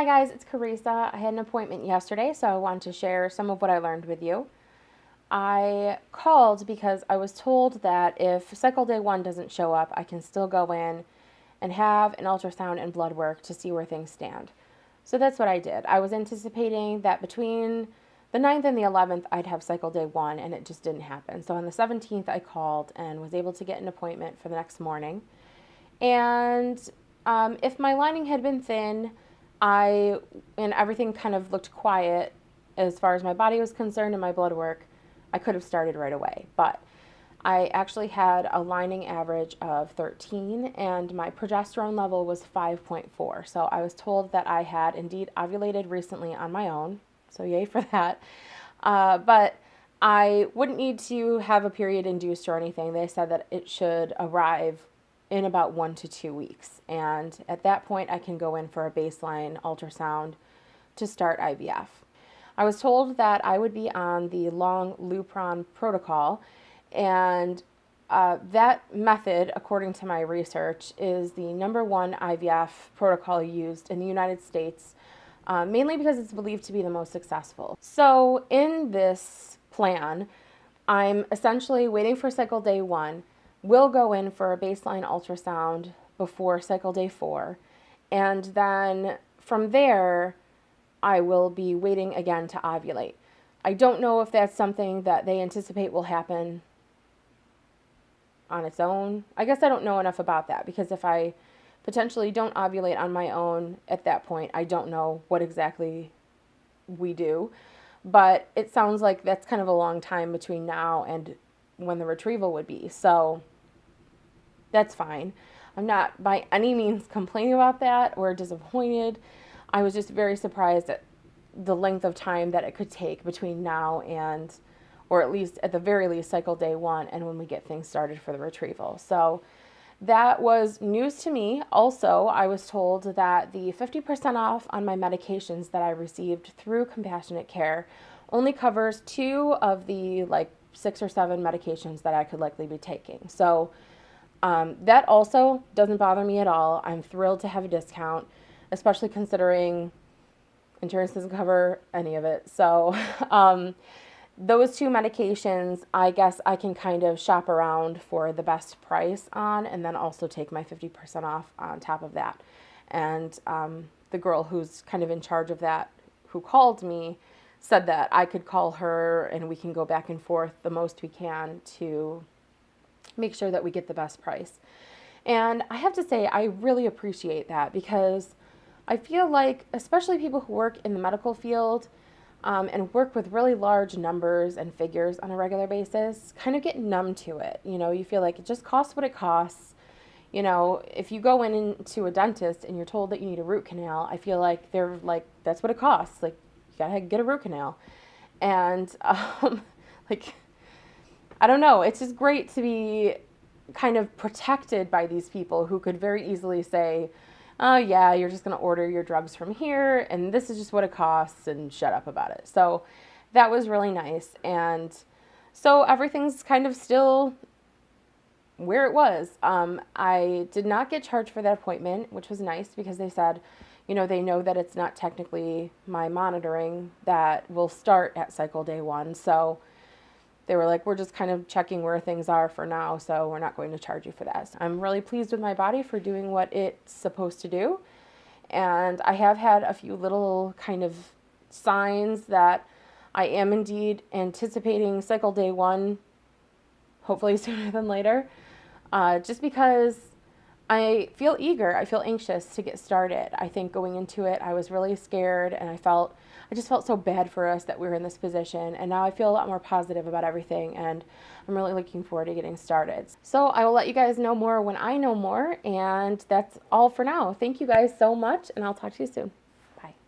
Hi guys, it's Carissa. I had an appointment yesterday, so I wanted to share some of what I learned with you. I called because I was told that if cycle day 1 doesn't show up, I can still go in and have an ultrasound and blood work to see where things stand. So that's what I did. I was anticipating that between the 9th and the 11th, I'd have cycle day 1, and it just didn't happen. So on the 17th, I called and was able to get an appointment for the next morning. And if my lining had been thin, and everything kind of looked quiet as far as my body was concerned and my blood work, I could have started right away. But I actually had a lining average of 13 and my progesterone level was 5.4. So I was told that I had indeed ovulated recently on my own. So yay for that. But I wouldn't need to have a period induced or anything. They said that it should arrive in about 1 to 2 weeks. And at that point, I can go in for a baseline ultrasound to start IVF. I was told that I would be on the long Lupron protocol, and that method, according to my research, is the #1 IVF protocol used in the United States, mainly because it's believed to be the most successful. So in this plan, I'm essentially waiting for cycle day 1, will go in for a baseline ultrasound before cycle day 4, and then from there, I will be waiting again to ovulate. I don't know if that's something that they anticipate will happen on its own. I guess I don't know enough about that, because if I potentially don't ovulate on my own at that point, I don't know what exactly we do. But it sounds like that's kind of a long time between now and when the retrieval would be. So that's fine. I'm not by any means complaining about that or disappointed. I was just very surprised at the length of time that it could take between now and, or at least at the very least, cycle day 1 and when we get things started for the retrieval. So that was news to me. Also, I was told that the 50% off on my medications that I received through Compassionate Care only covers 2 of the 6 or 7 medications that I could likely be taking. So that also doesn't bother me at all. I'm thrilled to have a discount, especially considering insurance doesn't cover any of it. So those 2 medications, I guess I can kind of shop around for the best price on, and then also take my 50% off on top of that. And the girl who's kind of in charge of that, who called me, said that I could call her and we can go back and forth the most we can to make sure that we get the best price. And I have to say, I really appreciate that, because I feel like, especially people who work in the medical field and work with really large numbers and figures on a regular basis, kind of get numb to it. You know, you feel like it just costs what it costs. You know, if you go into a dentist and you're told that you need a root canal, I feel like they're like, that's what it costs. Like, you gotta get a root canal. And I don't know, it's just great to be kind of protected by these people who could very easily say, oh yeah, you're just going to order your drugs from here and this is just what it costs, and shut up about it. So that was really nice. And so everything's kind of still where it was. I did not get charged for that appointment, which was nice, because they said, you know, they know that it's not technically my monitoring that will start at cycle day 1. So they were like, we're just kind of checking where things are for now, so we're not going to charge you for that. I'm really pleased with my body for doing what it's supposed to do. And I have had a few little kind of signs that I am indeed anticipating cycle day 1, hopefully sooner than later, just because I feel eager, I feel anxious to get started. I think going into it, I was really scared, and I just felt so bad for us that we were in this position, and now I feel a lot more positive about everything, and I'm really looking forward to getting started. So I will let you guys know more when I know more, and that's all for now. Thank you guys so much, and I'll talk to you soon.